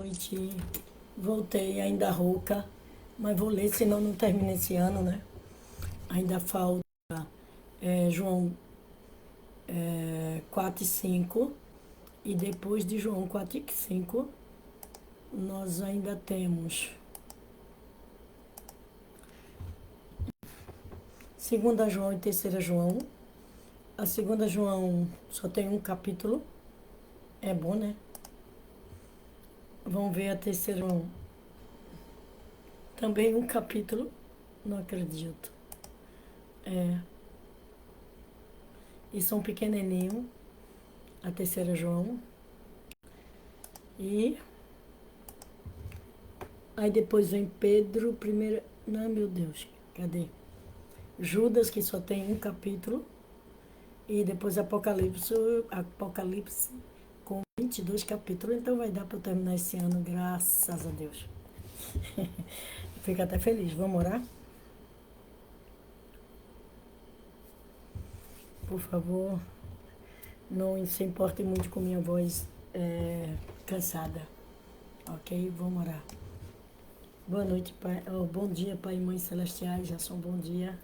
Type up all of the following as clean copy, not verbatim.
noite. Voltei ainda rouca, mas vou ler, senão não termina esse ano, né? Ainda falta João 4 e 5. E depois de João 4 e 5, nós ainda temos 2 João e 3 João. A 2 João só tem um capítulo. É bom, né? Vamos ver a 3 João. Também um capítulo. Não acredito. E são pequenininho. A 3 João. E aí depois vem Pedro, primeira. Não, meu Deus, cadê? Judas, que só tem um capítulo. E depois Apocalipse com 22 capítulos. Então vai dar para eu terminar esse ano, graças a Deus. Fico até feliz. Vamos orar? Por favor, não se importe muito com minha voz cansada. Ok? Vamos orar. Boa noite, Pai. Bom dia, Pai e Mãe Celestiais. Já são bom dia.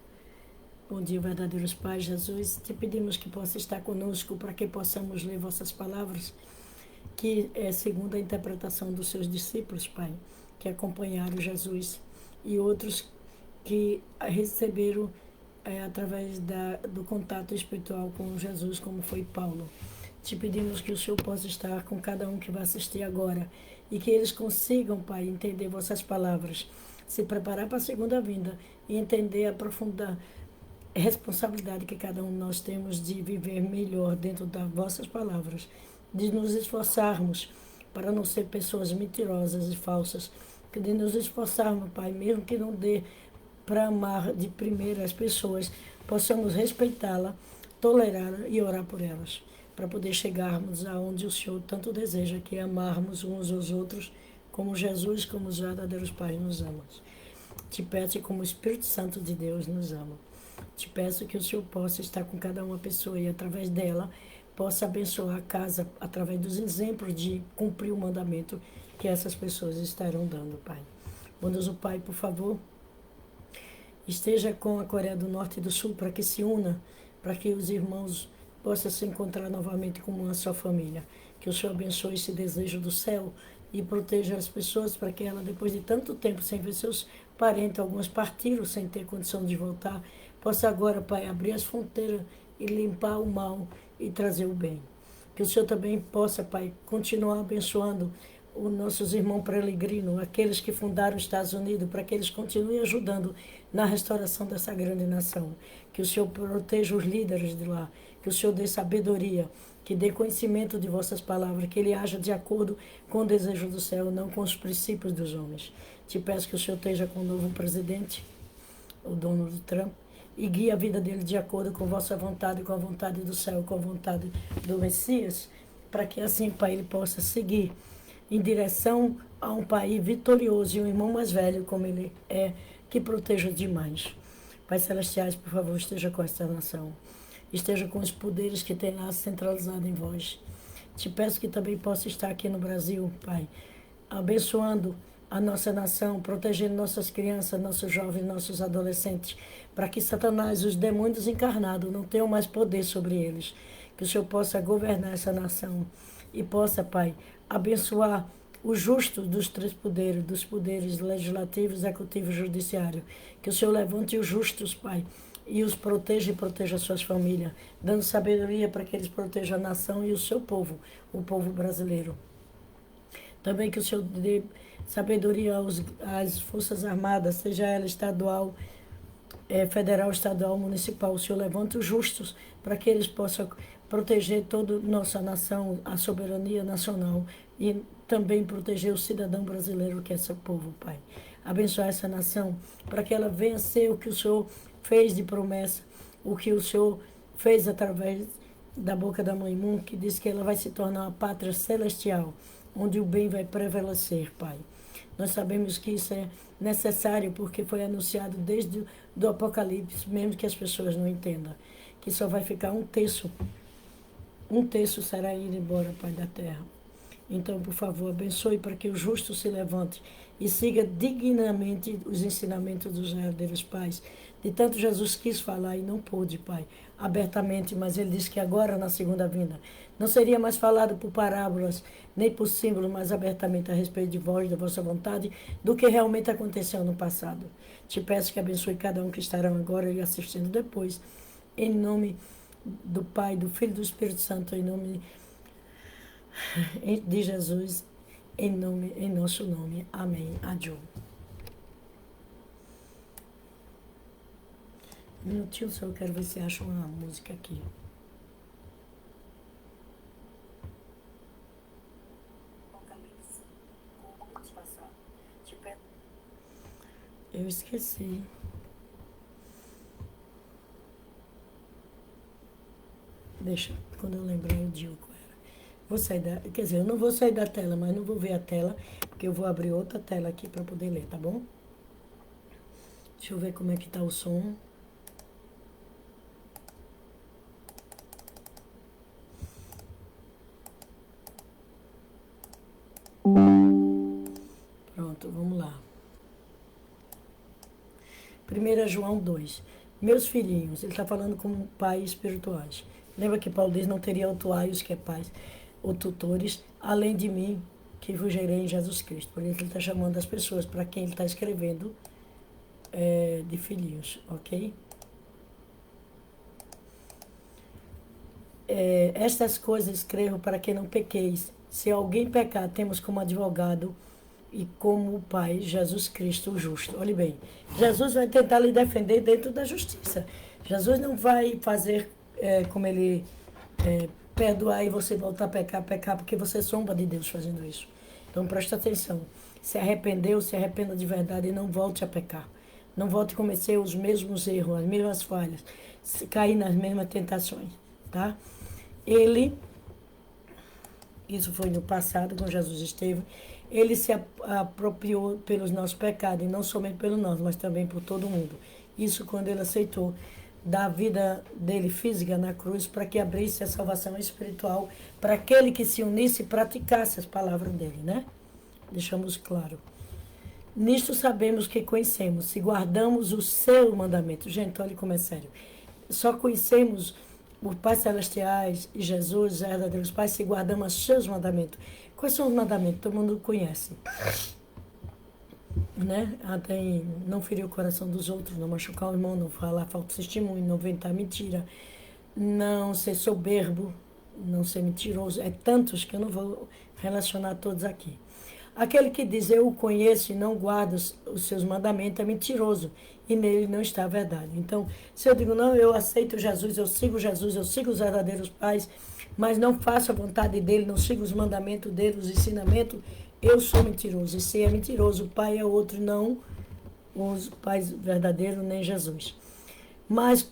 Bom dia, verdadeiros Pai Jesus. Te pedimos que possa estar conosco para que possamos ler vossas palavras, que é segundo a interpretação dos seus discípulos, Pai, que acompanharam Jesus e outros que receberam através do contato espiritual com Jesus, como foi Paulo. Te pedimos que o Senhor possa estar com cada um que vai assistir agora e que eles consigam, Pai, entender vossas palavras, se preparar para a segunda vinda e entender a profunda responsabilidade que cada um de nós temos de viver melhor dentro das vossas palavras, de nos esforçarmos para não ser pessoas mentirosas e falsas, de nos esforçarmos, Pai, mesmo que não dê para amar de primeira as pessoas, possamos respeitá-la, tolerá-la e orar por elas, para poder chegarmos aonde o Senhor tanto deseja, que é amarmos uns aos outros, como Jesus, como os verdadeiros pais nos amam. Te peço como o Espírito Santo de Deus nos ama. Te peço que o Senhor possa estar com cada uma pessoa e através dela possa abençoar a casa através dos exemplos de cumprir o mandamento que essas pessoas estarão dando, Pai. Bondoso Pai, por favor, esteja com a Coreia do Norte e do Sul para que se una, para que os irmãos possam se encontrar novamente como uma só família. Que o Senhor abençoe esse desejo do céu e proteja as pessoas para que ela, depois de tanto tempo sem ver seus parentes, alguns partiram sem ter condição de voltar, possa agora, Pai, abrir as fronteiras e limpar o mal e trazer o bem. Que o Senhor também possa, Pai, continuar abençoando os nossos irmãos peregrinos, aqueles que fundaram os Estados Unidos, para que eles continuem ajudando na restauração dessa grande nação. Que o Senhor proteja os líderes de lá, que o Senhor dê sabedoria, que dê conhecimento de vossas palavras, que ele haja de acordo com o desejo do céu, não com os princípios dos homens. Te peço que o Senhor esteja com o novo presidente, o Donald Trump, e guie a vida dele de acordo com vossa vontade, com a vontade do céu, com a vontade do Messias, para que assim, Pai, ele possa seguir em direção a um país vitorioso e um irmão mais velho, como ele é, que proteja demais. Pai Celestiais, por favor, esteja com esta nação. Esteja com os poderes que tem lá centralizado em vós. Te peço que também possa estar aqui no Brasil, Pai, abençoando a nossa nação, protegendo nossas crianças, nossos jovens, nossos adolescentes, para que Satanás, os demônios encarnados, não tenham mais poder sobre eles. Que o Senhor possa governar essa nação e possa, Pai, abençoar os justos dos três poderes, dos poderes legislativo, executivo e judiciário. Que o Senhor levante os justos, Pai, e os proteja e proteja as suas famílias, dando sabedoria para que eles protejam a nação e o seu povo, o povo brasileiro. Também que o Senhor dê sabedoria às Forças Armadas, seja ela estadual, federal, estadual, municipal. O Senhor levanta os justos para que eles possam proteger toda a nossa nação, a soberania nacional e também proteger o cidadão brasileiro que é seu povo, Pai. Abençoar essa nação para que ela venha ser o que o Senhor fez de promessa, o que o Senhor fez através da boca da Mãe Moon, que diz que ela vai se tornar uma pátria celestial, onde o bem vai prevalecer, Pai. Nós sabemos que isso é necessário porque foi anunciado desde o Apocalipse, mesmo que as pessoas não entendam, que só vai ficar um terço será ido embora, Pai da terra. Então, por favor, abençoe para que o justo se levante e siga dignamente os ensinamentos dos verdadeiros pais. De tanto Jesus quis falar e não pôde, Pai, abertamente, mas ele disse que agora, na segunda vinda, não seria mais falado por parábolas, nem por símbolos, mas abertamente a respeito de vós, da vossa vontade, do que realmente aconteceu no passado. Te peço que abençoe cada um que estarão agora e assistindo depois, em nome do Pai, do Filho e do Espírito Santo, em nome de Jesus, em nosso nome. Amém. Adiós. Um minutinho só, eu quero ver se acha uma música aqui. Eu esqueci. Deixa, quando eu lembrar eu digo qual era. Vou sair da, quer dizer, eu não vou sair da tela, mas não vou ver a tela, porque eu vou abrir outra tela aqui para poder ler, tá bom? Deixa eu ver como é que tá o som. Pronto, vamos lá. 1 João 2. Meus filhinhos, ele está falando com pais espirituais. Lembra que Paulo diz, não teria autuários, que é pais, ou tutores, além de mim, que vos gerei em Jesus Cristo. Por isso ele está chamando as pessoas para quem ele está escrevendo de filhinhos, ok? Estas coisas escrevo para que não pequeis. Se alguém pecar, temos como advogado e como Pai, Jesus Cristo o justo. Olhe bem, Jesus vai tentar lhe defender dentro da justiça. Jesus não vai fazer como ele perdoar e você voltar a pecar, porque você zomba de Deus fazendo isso. Então presta atenção. Se arrependeu, se arrependa de verdade e não volte a pecar. Não volte a cometer os mesmos erros, as mesmas falhas, cair nas mesmas tentações, tá? Ele, isso foi no passado, quando Jesus esteve, ele se apropriou pelos nossos pecados, e não somente pelos nossos, mas também por todo mundo. Isso quando ele aceitou dar a vida dele física na cruz para que abrisse a salvação espiritual para aquele que se unisse e praticasse as palavras dele, né? Deixamos claro. Nisto sabemos que conhecemos, se guardamos o seu mandamento. Gente, olha como é sério. Só conhecemos os pais celestiais e Jesus, os verdadeiros pais, se guardamos os seus mandamentos. Quais são os mandamentos? Todo mundo conhece. Né? Até não ferir o coração dos outros, não machucar o irmão, não falar falta de testemunho, não inventar mentira, não ser soberbo, não ser mentiroso. É tantos que eu não vou relacionar todos aqui. Aquele que diz eu o conheço e não guarda os seus mandamentos é mentiroso e nele não está a verdade. Então, se eu digo não, eu aceito Jesus, eu sigo os verdadeiros pais, mas não faço a vontade dele, não sigo os mandamentos dele, os ensinamentos, eu sou mentiroso. E se é mentiroso, o pai é outro, não os pais verdadeiros, nem Jesus. Mas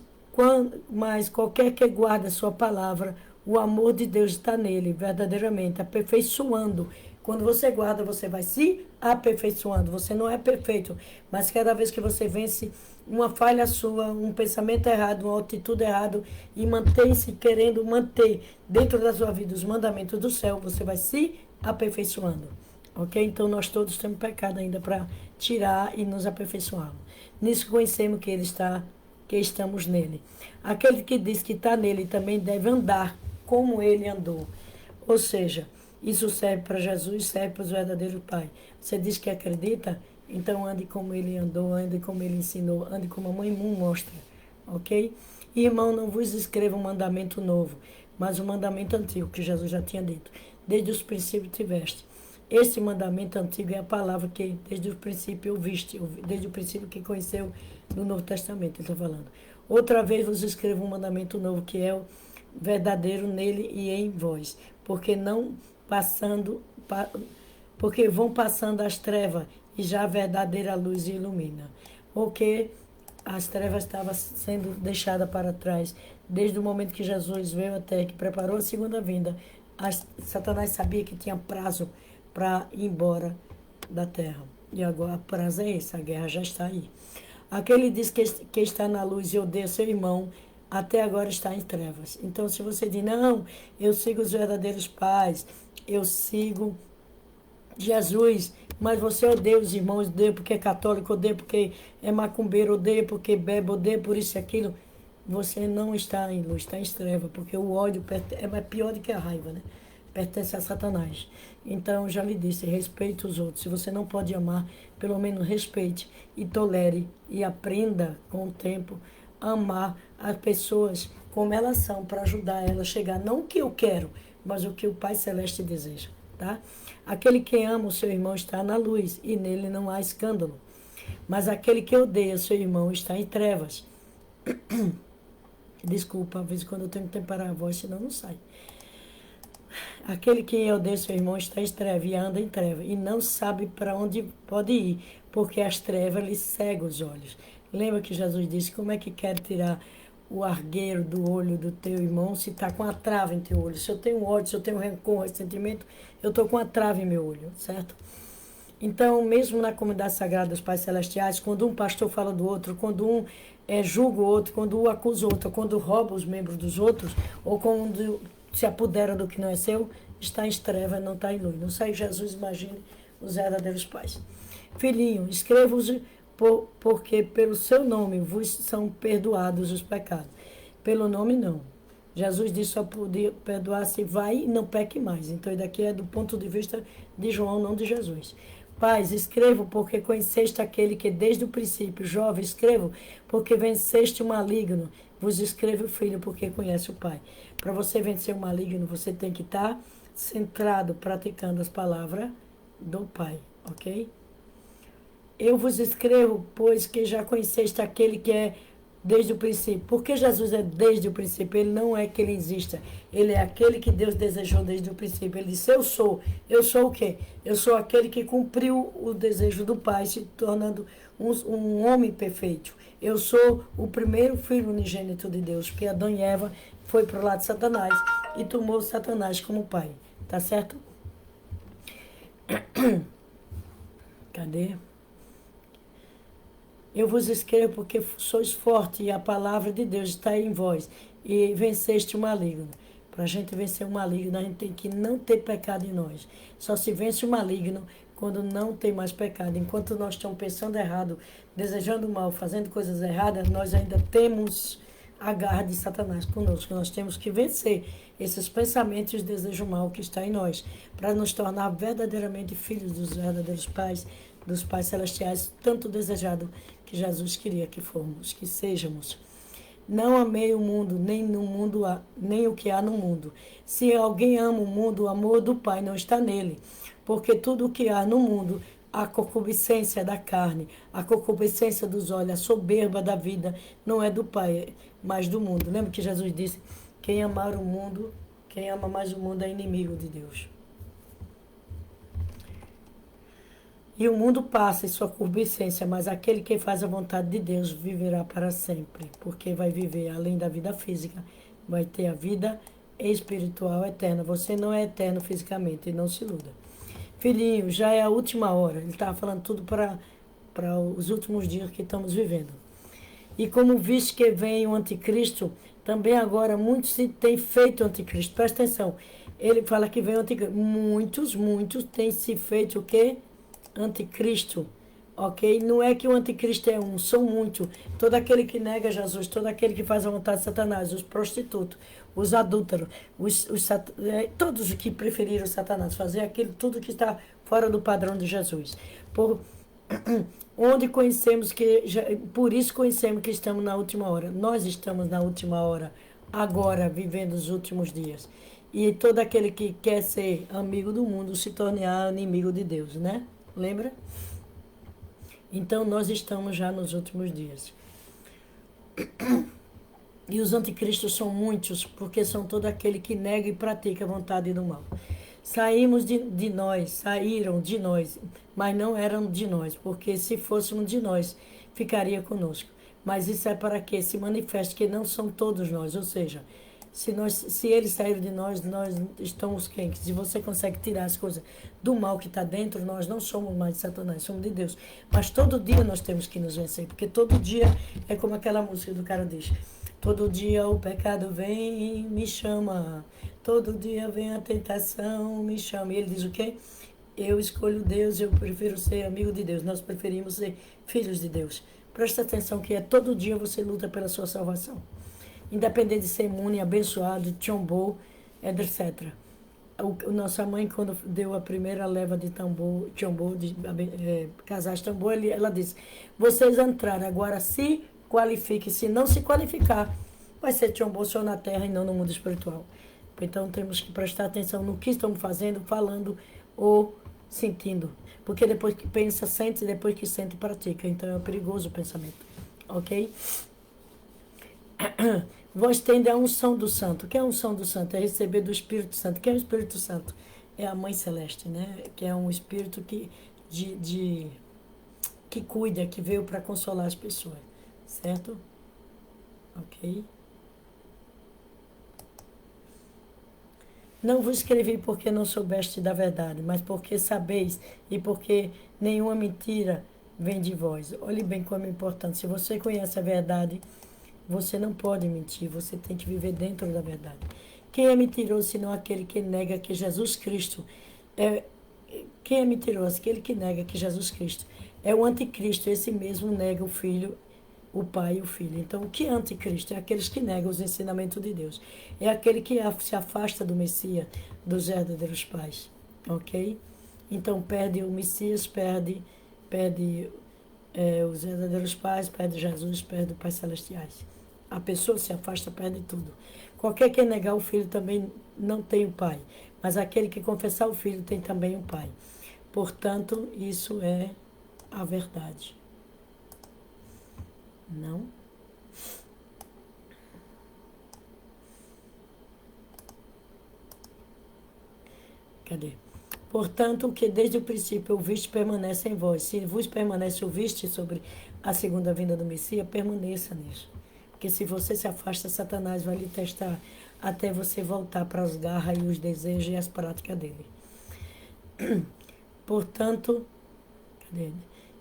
qualquer que guarda a sua palavra, o amor de Deus está nele, verdadeiramente, aperfeiçoando. Quando você guarda, você vai se aperfeiçoando. Você não é perfeito, mas cada vez que você vence uma falha sua, um pensamento errado, uma atitude errada, e mantém-se querendo manter dentro da sua vida os mandamentos do céu, você vai se aperfeiçoando. Ok? Então nós todos temos pecado ainda para tirar e nos aperfeiçoarmos. Nisso conhecemos que ele está, que estamos nele. Aquele que diz que está nele também deve andar como ele andou. Ou seja, isso serve para Jesus, serve para os verdadeiros pais. Você diz que acredita? Então ande como ele andou, ande como ele ensinou, ande como a mãe Moon mostra. Ok? E, irmão, não vos escreva um mandamento novo, mas um mandamento antigo, que Jesus já tinha dito. Desde os princípios tiveste. Este mandamento antigo é a palavra que desde o princípio ouviste, desde o princípio que conheceu no Novo Testamento, ele está falando. Outra vez vos escrevo um mandamento novo, que é o verdadeiro nele e em vós, porque vão passando as trevas e já a verdadeira luz ilumina. Porque as trevas estavam sendo deixadas para trás desde o momento que Jesus veio até que preparou a segunda vinda. Satanás sabia que tinha prazo para ir embora da terra. E agora o prazo é esse, a guerra já está aí. Aquele diz que está na luz e odeia seu irmão, até agora está em trevas. Então, se você diz, não, eu sigo os verdadeiros pais, eu sigo Jesus, mas você odeia os irmãos, odeia porque é católico, odeia porque é macumbeiro, odeia porque bebe, odeia por isso e aquilo, você não está em luz, está em treva, porque o ódio é pior do que a raiva, né? Pertence a Satanás. Então, já lhe disse, respeite os outros. Se você não pode amar, pelo menos respeite e tolere e aprenda com o tempo a amar as pessoas como elas são, para ajudar elas a chegar, não o que eu quero, mas o que o Pai Celeste deseja, tá? Aquele que ama o seu irmão está na luz e nele não há escândalo. Mas aquele que odeia o seu irmão está em trevas. Desculpa, às vezes quando eu tenho que temperar a voz, senão não sai. Aquele que odeia seu irmão está em treva e anda em treva e não sabe para onde pode ir, porque as trevas lhe cegam os olhos. Lembra que Jesus disse, como é que quer tirar o argueiro do olho do teu irmão se está com a trava em teu olho? Se eu tenho ódio, se eu tenho rancor, ressentimento, eu estou com a trava em meu olho, certo? Então, mesmo na comunidade sagrada dos Pais Celestiais, quando um pastor fala do outro, quando um julga o outro, quando um acusa o outro, quando rouba os membros dos outros, ou quando se apodera do que não é seu, está em treva, não está em luz. Não sai Jesus, imagine os verdadeiros pais. Filhinho, escrevo-vos porque pelo seu nome vos são perdoados os pecados. Pelo nome, não. Jesus disse só podia perdoar se vai e não peque mais. Então, daqui é do ponto de vista de João, não de Jesus. Pais, escrevo porque conheceste aquele que desde o princípio, jovem, escrevo porque venceste o maligno. Vos escrevo, filho, porque conhece o Pai. Para você vencer o maligno, você tem que estar centrado, praticando as palavras do Pai, ok? Eu vos escrevo, pois que já conheceste aquele que é desde o princípio. Porque Jesus é desde o princípio? Ele não é que ele exista. Ele é aquele que Deus desejou desde o princípio. Ele disse, eu sou. Eu sou o quê? Eu sou aquele que cumpriu o desejo do Pai, se tornando um homem perfeito. Eu sou o primeiro filho unigênito de Deus, porque Adão e Eva foi para o lado de Satanás e tomou Satanás como pai. Tá certo? Cadê? Eu vos escrevo porque sois forte e a palavra de Deus está em vós e venceste o maligno. Para a gente vencer o maligno, a gente tem que não ter pecado em nós. Só se vence o maligno quando não tem mais pecado. Enquanto nós estamos pensando errado, desejando mal, fazendo coisas erradas, nós ainda temos a garra de Satanás conosco. Nós temos que vencer esses pensamentos e os desejos mal que está em nós, para nos tornar verdadeiramente filhos dos verdadeiros pais, dos pais celestiais, tanto desejado que Jesus queria que fôramos, que sejamos. Não amei o mundo, nem o que há no mundo. Se alguém ama o mundo, o amor do Pai não está nele. Porque tudo o que há no mundo, a concupiscência da carne, a concupiscência dos olhos, a soberba da vida, não é do Pai, mas do mundo. Lembra que Jesus disse, quem amar o mundo, quem ama mais o mundo é inimigo de Deus. E o mundo passa em sua concupiscência, mas aquele que faz a vontade de Deus viverá para sempre, porque vai viver além da vida física, vai ter a vida espiritual eterna. Você não é eterno fisicamente, não se iluda. Filhinho, já é a última hora. Ele estava falando tudo para os últimos dias que estamos vivendo. E como viste que vem o anticristo, também agora muitos se têm feito anticristo. Presta atenção. Ele fala que vem o anticristo. Muitos têm se feito o quê? Anticristo, ok? Não é que o anticristo é um, são muitos. Todo aquele que nega Jesus, todo aquele que faz a vontade de Satanás, os prostitutos, os adúlteros, todos os que preferiram Satanás, fazer aquilo, tudo que está fora do padrão de Jesus. Onde conhecemos por isso conhecemos que estamos na última hora. Nós estamos na última hora, agora, vivendo os últimos dias. E todo aquele que quer ser amigo do mundo se tornar inimigo de Deus, né? Lembra? Então, nós estamos já nos últimos dias. E os anticristos são muitos, porque são todo aquele que nega e pratica a vontade do mal. Saíram de nós, mas não eram de nós, porque se fôssemos de nós, ficaria conosco. Mas isso é para que se manifeste que não são todos nós, ou seja, se eles saíram de nós estamos quem? Se você consegue tirar as coisas do mal que está dentro, nós não somos mais de Satanás, somos de Deus. Mas todo dia nós temos que nos vencer, porque todo dia é como aquela música do cara diz, Todo dia o pecado vem e me chama. Todo dia vem a tentação, me chama. E ele diz o quê? Eu escolho Deus, eu prefiro ser amigo de Deus. Nós preferimos ser filhos de Deus. Presta atenção que todo dia você luta pela sua salvação. Independente de ser imune, abençoado, tchombô, etc. Nossa mãe, quando deu a primeira leva de tambor, tchombô, de casais tambor, ela disse, vocês entraram, agora se qualifique. Se não se qualificar, vai ser tchombô só na terra e não no mundo espiritual. Então temos que prestar atenção no que estamos fazendo, falando ou sentindo. Porque depois que pensa, sente, depois que sente, pratica. Então é perigoso o pensamento. Ok? Vós tende a unção do santo. O que é a unção do santo? É receber do Espírito Santo. O que é o Espírito Santo? É a Mãe Celeste, né? Que é um espírito que cuida, que veio para consolar as pessoas. Certo? Ok? Não vos escrevi porque não soubeste da verdade, mas porque sabeis e porque nenhuma mentira vem de vós. Olhe bem como é importante. Se você conhece a verdade, você não pode mentir, você tem que viver dentro da verdade. Quem é mentiroso senão aquele que nega que Jesus Cristo é. Quem é mentiroso? Aquele que nega que Jesus Cristo é o anticristo, esse mesmo nega o Filho, o Pai e o Filho. Então, o que é anticristo? É aqueles que negam os ensinamentos de Deus. É aquele que se afasta do Messias, dos verdadeiros pais. Ok? Então, perde o Messias, perde os verdadeiros pais, perde Jesus, perde os pais celestiais. A pessoa se afasta, perde tudo. Qualquer que negar o Filho também não tem o Pai. Mas aquele que confessar o Filho tem também o Pai. Portanto, isso é a verdade. Não? Cadê? Portanto, o que desde o princípio ouviste permanece em vós. Se vos permanece ouviste sobre a segunda vinda do Messias, permaneça nisso. Porque se você se afasta, Satanás vai lhe testar até você voltar para as garras e os desejos e as práticas dele. Portanto, cadê?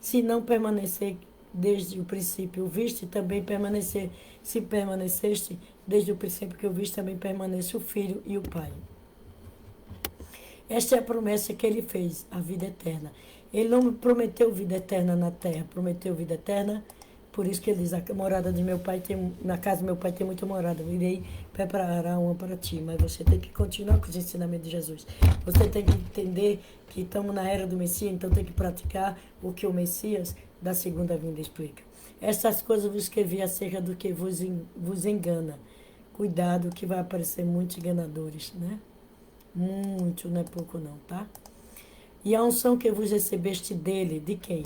Se não permanecer desde o princípio ouviste, também permanecer. Se permaneceste desde o princípio que ouviste, também permanece o Filho e o Pai. Esta é a promessa que ele fez, a vida eterna. Ele não prometeu vida eterna na terra, prometeu vida eterna. Por isso que ele diz, a morada de meu pai tem, na casa do meu pai tem muita morada. Eu irei preparar uma para ti. Mas você tem que continuar com os ensinamentos de Jesus. Você tem que entender que estamos na era do Messias, então tem que praticar o que o Messias da segunda vinda explica. Essas coisas eu vos escrevi acerca do que vos engana. Cuidado que vai aparecer muitos enganadores, né? Muito, não é pouco não, tá? E a unção que vos recebeste dele, de quem?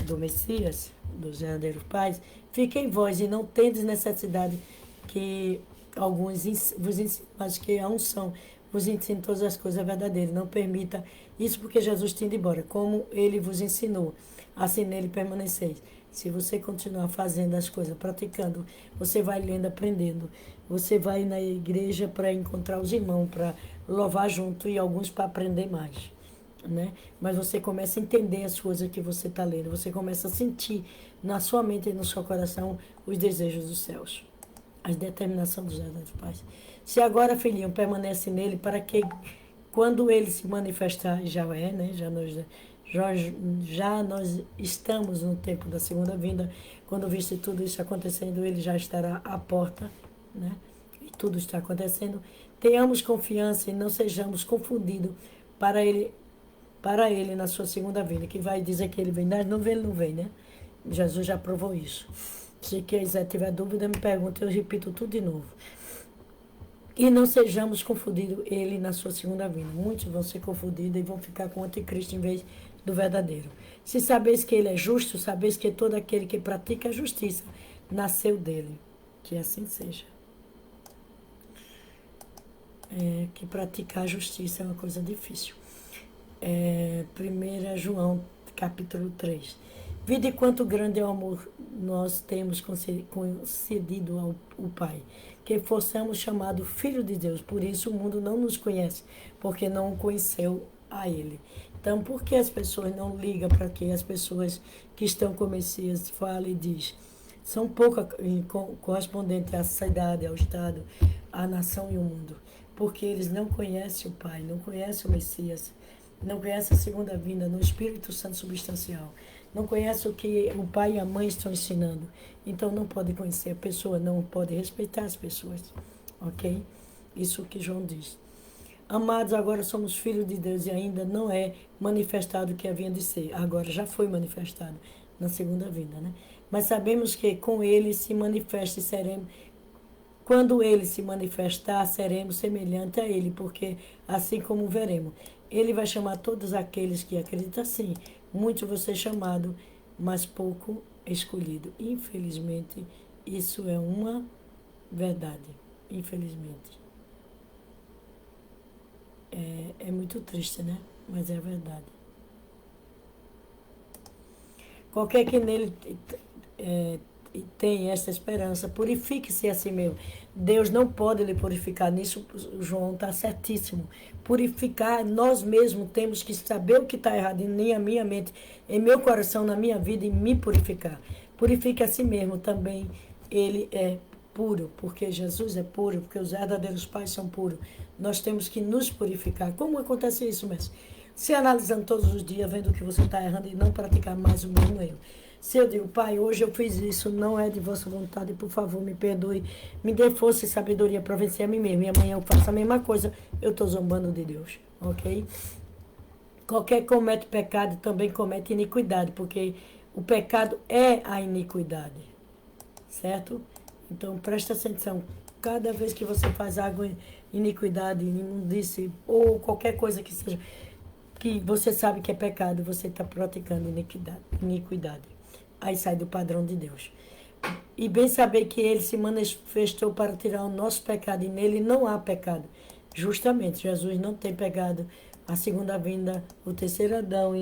Do Messias, dos verdadeiros pais, fica em vós e não tendes necessidade que alguns vos ensinem, mas que a unção vos ensine todas as coisas verdadeiras. Não permita isso porque Jesus tinha ido embora. Como ele vos ensinou, assim nele permaneceis. Se você continuar fazendo as coisas, praticando, você vai lendo, aprendendo. Você vai na igreja para encontrar os irmãos, para louvar junto e alguns para aprender mais. Né? Mas você começa a entender as coisas que você está lendo. Você começa a sentir na sua mente e no seu coração os desejos dos céus. A determinação dos verdadeiros pais. Se agora, filhinho, permanece nele para que quando ele se manifestar, já é, né? Já nós estamos no tempo da segunda vinda. Quando viste tudo isso acontecendo, ele já estará à porta, né? E tudo está acontecendo. Tenhamos confiança e não sejamos confundidos para ele na sua segunda vinda, que vai dizer que ele vem nas nuvens, ele não vem, né? Jesus já provou isso. Se quiser, tiver dúvida, me pergunte, eu repito tudo de novo. E não sejamos confundidos ele na sua segunda vinda. Muitos vão ser confundidos e vão ficar com o anticristo em vez do verdadeiro. Se sabeis que ele é justo, sabeis que todo aquele que pratica a justiça nasceu dele. Que assim seja. Que praticar a justiça é uma coisa difícil. 1 João, capítulo 3. Vide quanto grande é o amor nós temos concedido ao Pai, que fossemos chamados filhos de Deus. Por isso o mundo não nos conhece, porque não o conheceu a Ele. Então, por que as pessoas não ligam para que as pessoas que estão com o Messias falam e dizem? são pouco correspondentes à sociedade, ao Estado, à nação e ao mundo. Porque eles não conhecem o Pai, não conhecem o Messias, não conhecem a segunda vinda no Espírito Santo substancial. Não conhecem o que o pai e a mãe estão ensinando. Então não pode conhecer a pessoa, não pode respeitar as pessoas. Ok? Isso que João diz. Amados, agora somos filhos de Deus e ainda não é manifestado o que havia de ser. Agora já foi manifestado na segunda vinda, né? Mas sabemos que com ele se manifesta e seremos. Quando ele se manifestar, seremos semelhantes a ele, porque assim como veremos, ele vai chamar todos aqueles que acreditam sim. Muitos vão ser chamados, mas pouco escolhido. Infelizmente, isso é uma verdade. Infelizmente. É muito triste, né? Mas é a verdade. Qualquer que nele tem essa esperança, purifique-se a si mesmo. Deus não pode lhe purificar. Nisso João está certíssimo. Purificar, nós mesmos temos que saber o que está errado em minha mente, em meu coração, na minha vida e me purificar. Purifique a si mesmo também. Ele é puro, porque Jesus é puro, porque os verdadeiros pais são puros. Nós temos que nos purificar. Como acontece isso, mestre? Se analisando todos os dias, vendo que você está errando e não praticar mais o mesmo erro. Se eu digo, Pai, hoje eu fiz isso, não é de vossa vontade, por favor, me perdoe, me dê força e sabedoria para vencer a mim mesmo. E amanhã eu faço a mesma coisa, eu estou zombando de Deus, ok? Qualquer que comete pecado também comete iniquidade, porque o pecado é a iniquidade, certo? Então, presta atenção. Cada vez que você faz algo iniquidade, imundície, ou qualquer coisa que seja, que você sabe que é pecado, você está praticando iniquidade. Aí sai do padrão de Deus. E bem saber que ele se manifestou para tirar o nosso pecado, e nele não há pecado. Justamente, Jesus não tem pecado. A segunda vinda, o terceiro Adão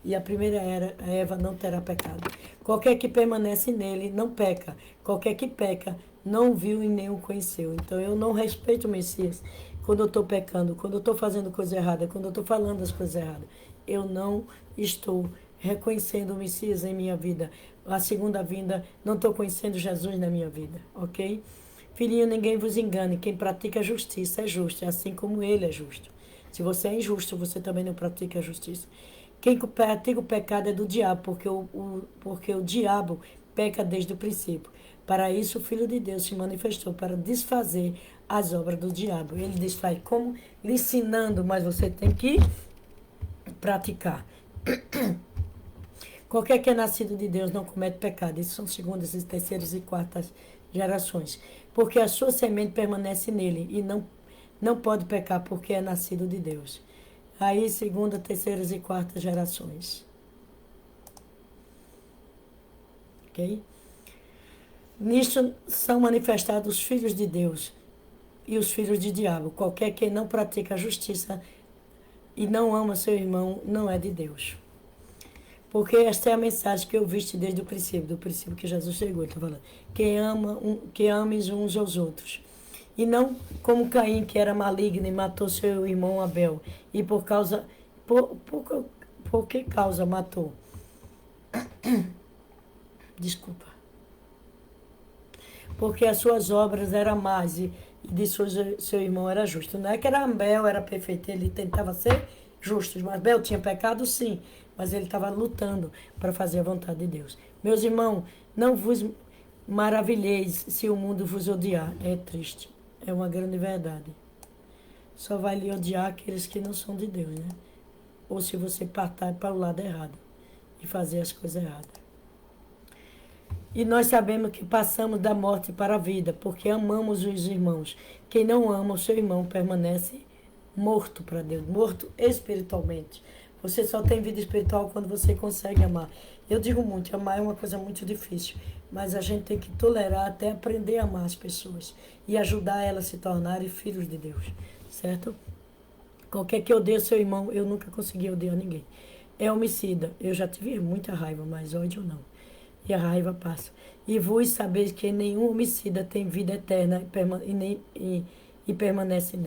e a primeira era, a Eva, não terá pecado. Qualquer que permanece nele não peca. Qualquer que peca não viu e nem o conheceu. Então eu não respeito o Messias quando eu estou pecando, quando eu estou fazendo coisa errada, quando eu estou falando as coisas erradas. Eu não estou reconhecendo o Messias em minha vida. A segunda vinda, não estou conhecendo Jesus na minha vida, ok? Filhinho, ninguém vos engane. Quem pratica a justiça é justo, assim como ele é justo. Se você é injusto, você também não pratica a justiça. Quem pratica o pecado é do diabo, porque o diabo peca desde o princípio. Para isso, o Filho de Deus se manifestou, para desfazer as obras do diabo. Ele desfaz como? Lhe ensinando, mas você tem que praticar. Qualquer que é nascido de Deus não comete pecado. Isso são segundas, terceiras e quartas gerações. Porque a sua semente permanece nele e não pode pecar porque é nascido de Deus. Aí, segunda, terceiras e quartas gerações. Ok? Nisto são manifestados os filhos de Deus e os filhos de diabo. Qualquer que não pratica a justiça e não ama seu irmão não é de Deus. Porque esta é a mensagem que eu viste desde o princípio, do princípio que Jesus chegou. Ele está falando, que ames uns aos outros. E não como Caim, que era maligno e matou seu irmão Abel. E por que causa matou? Desculpa. Porque as suas obras eram más e de seu irmão era justo. Não é que era Abel, era perfeito, ele tentava ser justo. Mas Abel tinha pecado, sim, mas ele estava lutando para fazer a vontade de Deus. Meus irmãos, não vos maravilheis se o mundo vos odiar. É triste. É uma grande verdade. Só vai lhe odiar aqueles que não são de Deus, né? Ou se você partir para o lado errado e fazer as coisas erradas. E nós sabemos que passamos da morte para a vida, porque amamos os irmãos. Quem não ama o seu irmão permanece morto para Deus, morto espiritualmente. Você só tem vida espiritual quando você consegue amar. Eu digo muito, amar é uma coisa muito difícil, mas a gente tem que tolerar até aprender a amar as pessoas e ajudar elas a se tornarem filhos de Deus, certo? Qualquer que odeie seu irmão, eu nunca consegui odiar ninguém. É homicida. Eu já tive muita raiva, mas ódio não. E a raiva passa. E vos sabeis que nenhum homicida tem vida eterna e permanece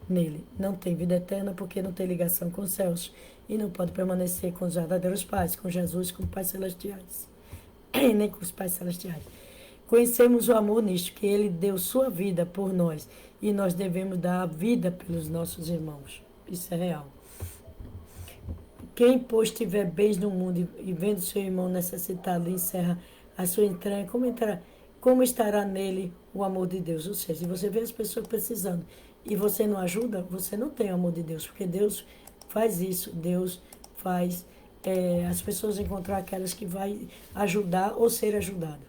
nele. Não tem vida eterna porque não tem ligação com os céus e não pode permanecer com os verdadeiros pais, com Jesus, com os pais celestiais, nem com os pais celestiais. Conhecemos o amor nisto, que ele deu sua vida por nós e nós devemos dar a vida pelos nossos irmãos. Isso é real. Quem, pois, tiver bens no mundo e vendo seu irmão necessitado, encerra a sua entranha, como estará nele o amor de Deus? Ou seja, se você vê as pessoas precisando e você não ajuda, você não tem o amor de Deus, porque Deus faz isso, Deus faz as pessoas encontrar aquelas que vai ajudar ou ser ajudado.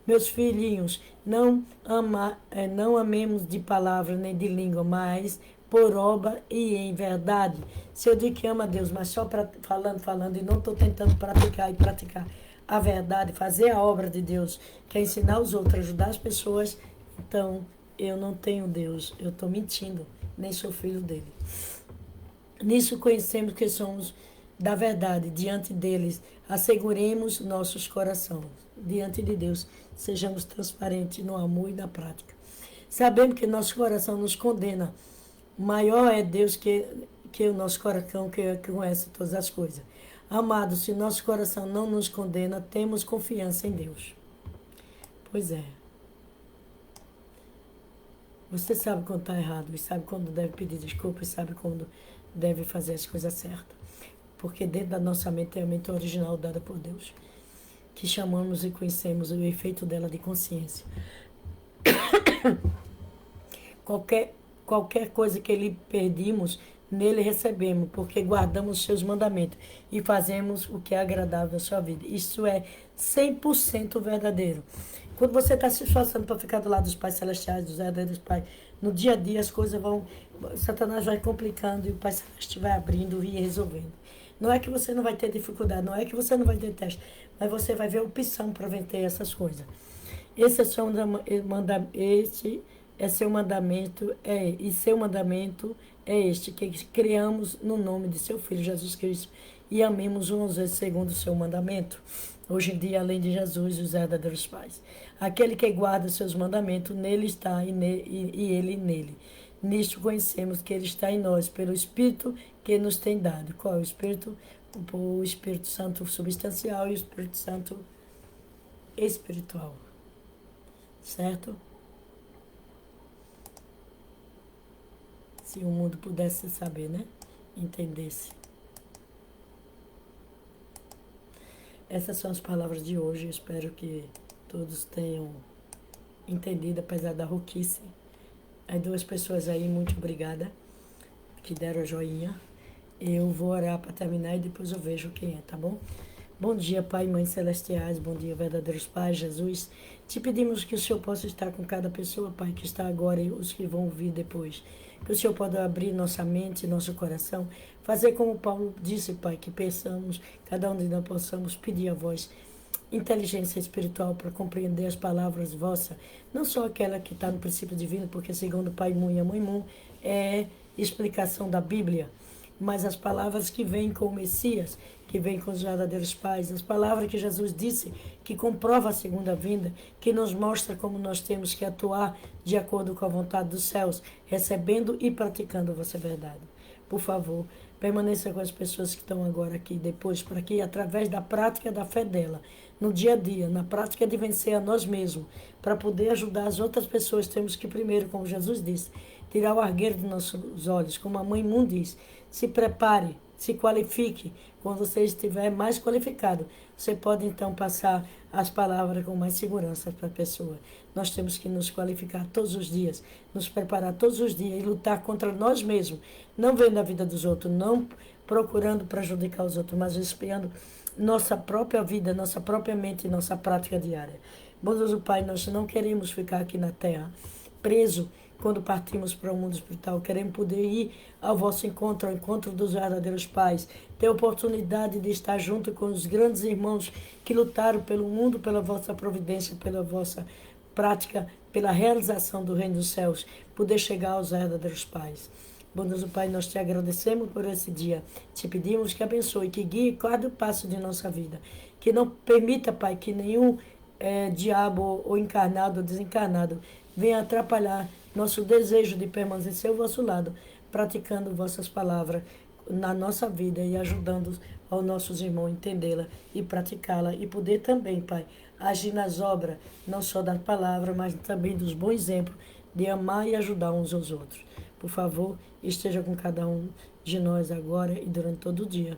Meus filhinhos, não amemos de palavra nem de língua, mas por obra e em verdade. Se eu digo que amo a Deus, mas só falando e não estou tentando praticar a verdade, fazer a obra de Deus, que é ensinar os outros, ajudar as pessoas, então eu não tenho Deus, eu estou mentindo, nem sou filho dele. Nisso conhecemos que somos da verdade, diante deles, asseguremos nossos corações, diante de Deus, sejamos transparentes no amor e na prática. Sabemos que nosso coração nos condena, maior é Deus que o nosso coração, que conhece todas as coisas. Amados, se nosso coração não nos condena, temos confiança em Deus. Pois é. Você sabe quando está errado, e sabe quando deve pedir desculpa, e sabe quando deve fazer as coisas certas. Porque dentro da nossa mente tem a mente original dada por Deus, que chamamos e conhecemos o efeito dela de consciência. Qualquer coisa que lhe pedimos, nele recebemos, porque guardamos os seus mandamentos e fazemos o que é agradável à sua vida. Isso é 100% verdadeiro. Quando você está se esforçando para ficar do lado dos pais celestiais, dos verdadeiros pais, no dia a dia as coisas vão... Satanás vai complicando e o Pai Celeste vai abrindo e resolvendo. Não é que você não vai ter dificuldade, não é que você não vai ter teste, mas você vai ver opção para vencer essas coisas. Esse é seu mandamento, e seu mandamento é este, que criamos no nome de seu Filho Jesus Cristo e amemos uns segundo o seu mandamento. Hoje em dia, além de Jesus, os verdadeiros pais. Aquele que guarda seus mandamentos, nele está e ele nele. Nisto conhecemos que ele está em nós, pelo Espírito que nos tem dado. Qual é o Espírito? O Espírito Santo substancial e o Espírito Santo espiritual. Certo? Se o mundo pudesse saber, né? Entendesse. Essas são as palavras de hoje. Eu espero que todos tenham entendido, apesar da rouquice. As 2 pessoas aí, muito obrigada, que deram a joinha. Eu vou orar para terminar e depois eu vejo quem é, tá bom? Bom dia, Pai e Mãe Celestiais, bom dia, verdadeiros pais, Jesus. Te pedimos que o Senhor possa estar com cada pessoa, Pai, que está agora e os que vão ouvir depois. Que o Senhor possa abrir nossa mente, nosso coração, fazer como Paulo disse, Pai, que pensamos, cada um de nós possamos pedir a vós inteligência espiritual para compreender as palavras vossas, não só aquela que está no princípio divino, porque segundo o Pai Mu e a Mãe Mu é explicação da Bíblia, mas as palavras que vêm com o Messias, que vêm com os verdadeiros pais, as palavras que Jesus disse, que comprova a segunda vinda, que nos mostra como nós temos que atuar de acordo com a vontade dos céus, recebendo e praticando a vossa verdade. Por favor, permaneça com as pessoas que estão agora aqui, depois, para que através da prática da fé dela, no dia a dia, na prática de vencer a nós mesmos, para poder ajudar as outras pessoas, temos que primeiro, como Jesus disse, tirar o argueiro dos nossos olhos, como a Mãe Mu diz, se prepare, se qualifique. Quando você estiver mais qualificado, você pode então passar as palavras com mais segurança para a pessoa. Nós temos que nos qualificar todos os dias, nos preparar todos os dias e lutar contra nós mesmos, não vendo a vida dos outros, não procurando prejudicar os outros, mas espiando nossa própria vida, nossa própria mente e nossa prática diária. Bondoso Pai, nós não queremos ficar aqui na terra preso quando partimos para o mundo espiritual. Queremos poder ir ao vosso encontro, ao encontro dos verdadeiros pais, ter a oportunidade de estar junto com os grandes irmãos que lutaram pelo mundo, pela vossa providência, pela vossa prática, pela realização do reino dos céus, poder chegar aos verdadeiros pais. Bondoso Pai, nós te agradecemos por esse dia. Te pedimos que abençoe, que guie cada passo de nossa vida. Que não permita, Pai, que nenhum diabo ou encarnado ou desencarnado venha atrapalhar nosso desejo de permanecer ao vosso lado, praticando vossas palavras na nossa vida e ajudando aos nossos irmãos entendê-la e praticá-la e poder também, Pai, agir nas obras, não só da palavra, mas também dos bons exemplos de amar e ajudar uns aos outros. Por favor, esteja com cada um de nós agora e durante todo o dia,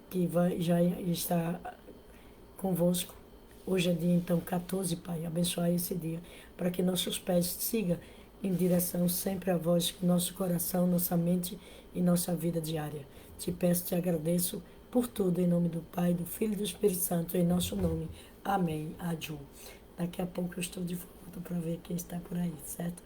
que já está convosco. Hoje é dia, então, 14, Pai. Abençoar esse dia, para que nossos pés sigam em direção sempre a vós, nosso coração, nossa mente e nossa vida diária. Te peço, te agradeço por tudo, em nome do Pai, do Filho e do Espírito Santo, em nosso nome. Amém. Aju. Daqui a pouco eu estou de volta para ver quem está por aí, certo?